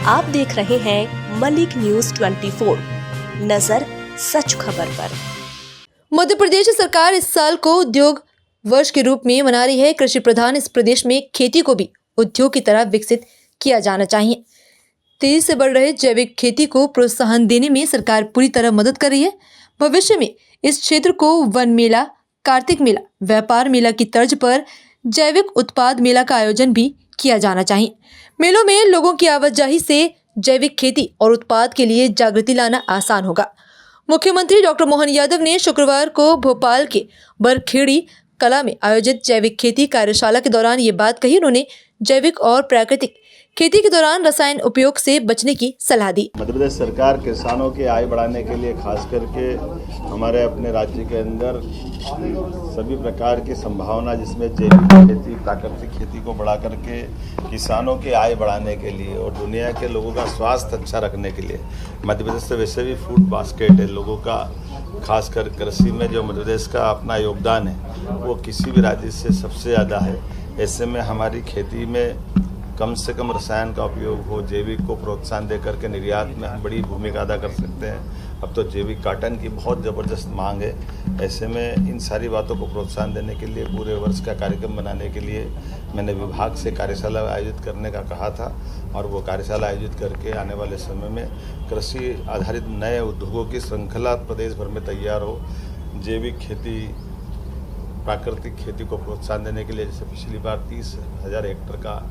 आप देख रहे हैं मलिक न्यूज 24, नजर सच खबर पर। मध्य प्रदेश सरकार इस साल को उद्योग वर्ष के रूप में मना रही है। कृषि प्रधान इस प्रदेश में खेती को भी उद्योग की तरह विकसित किया जाना चाहिए। तेजी से बढ़ रहे जैविक खेती को प्रोत्साहन देने में सरकार पूरी तरह मदद कर रही है। भविष्य में इस क्षेत्र को वन मेला, कार्तिक मेला, व्यापार मेला की तर्ज पर जैविक उत्पाद मेला का आयोजन भी किया जाना चाहिए। मेलों में लोगों की आवाजाही से जैविक खेती और उत्पाद के लिए जागृति लाना आसान होगा। मुख्यमंत्री डॉक्टर मोहन यादव ने शुक्रवार को भोपाल के बरखेड़ी कला में आयोजित जैविक खेती कार्यशाला के दौरान ये बात कही। उन्होंने जैविक और प्राकृतिक खेती के दौरान रसायन उपयोग से बचने की सलाह दी। मध्य प्रदेश सरकार किसानों की आय बढ़ाने के लिए खास करके हमारे अपने राज्य के अंदर सभी प्रकार की संभावना, जिसमें जैविक खेती, प्राकृतिक खेती को बढ़ा करके किसानों की आय बढ़ाने के लिए और दुनिया के लोगों का स्वास्थ्य अच्छा रखने के लिए मध्य प्रदेश से वैसे भी फूड बास्केट है। लोगों का खासकर कृषि में जो मध्य प्रदेश का अपना योगदान है वो किसी भी राज्य से सबसे ज़्यादा है। ऐसे में हमारी खेती में कम से कम रसायन का उपयोग हो, जैविक को प्रोत्साहन देकर के निर्यात में हम बड़ी भूमिका अदा कर सकते हैं। अब तो जैविक कॉटन की बहुत ज़बरदस्त मांग है। ऐसे में इन सारी बातों को प्रोत्साहन देने के लिए पूरे वर्ष का कार्यक्रम बनाने के लिए मैंने विभाग से कार्यशाला आयोजित करने का कहा था और वो कार्यशाला आयोजित करके आने वाले समय में कृषि आधारित नए उद्योगों की श्रृंखला प्रदेश भर में तैयार हो। जैविक खेती, प्राकृतिक खेती को प्रोत्साहन देने के लिए जैसे पिछली बार 30,000 हेक्टेयर का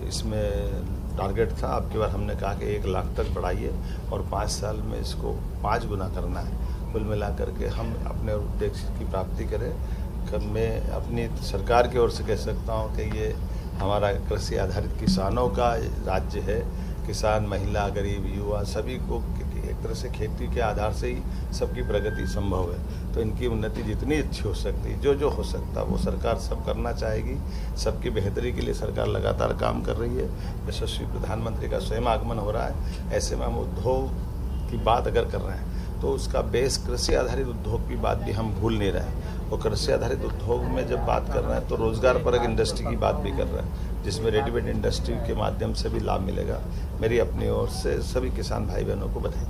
इसमें टारगेट था, अब की बार हमने कहा कि 1 लाख तक बढ़ाइए और 5 साल में इसको 5 गुना करना है। कुल मिला करके हम अपने उद्देश्य की प्राप्ति करें। मैं अपनी सरकार की ओर से कह सकता हूं कि ये हमारा कृषि आधारित किसानों का राज्य है। किसान, महिला, गरीब, युवा सभी को एक तरह से खेती के आधार से ही सबकी प्रगति संभव है। तो इनकी उन्नति जितनी अच्छी हो सकती, जो हो सकता वो सरकार सब करना चाहेगी। सबकी बेहतरी के लिए सरकार लगातार काम कर रही है। यशस्वी प्रधानमंत्री का स्वयं आगमन हो रहा है। ऐसे में हम उद्योग की बात अगर कर रहे हैं तो उसका बेस कृषि आधारित उद्योग की बात भी हम भूल नहीं रहे। और कृषि आधारित उद्योग में जब बात कर रहे हैं तो रोजगार परक इंडस्ट्री की बात भी कर रहे हैं, जिसमें रेडीमेड इंडस्ट्री के माध्यम से भी लाभ मिलेगा। मेरी अपनी ओर से सभी किसान भाई बहनों को बधाई।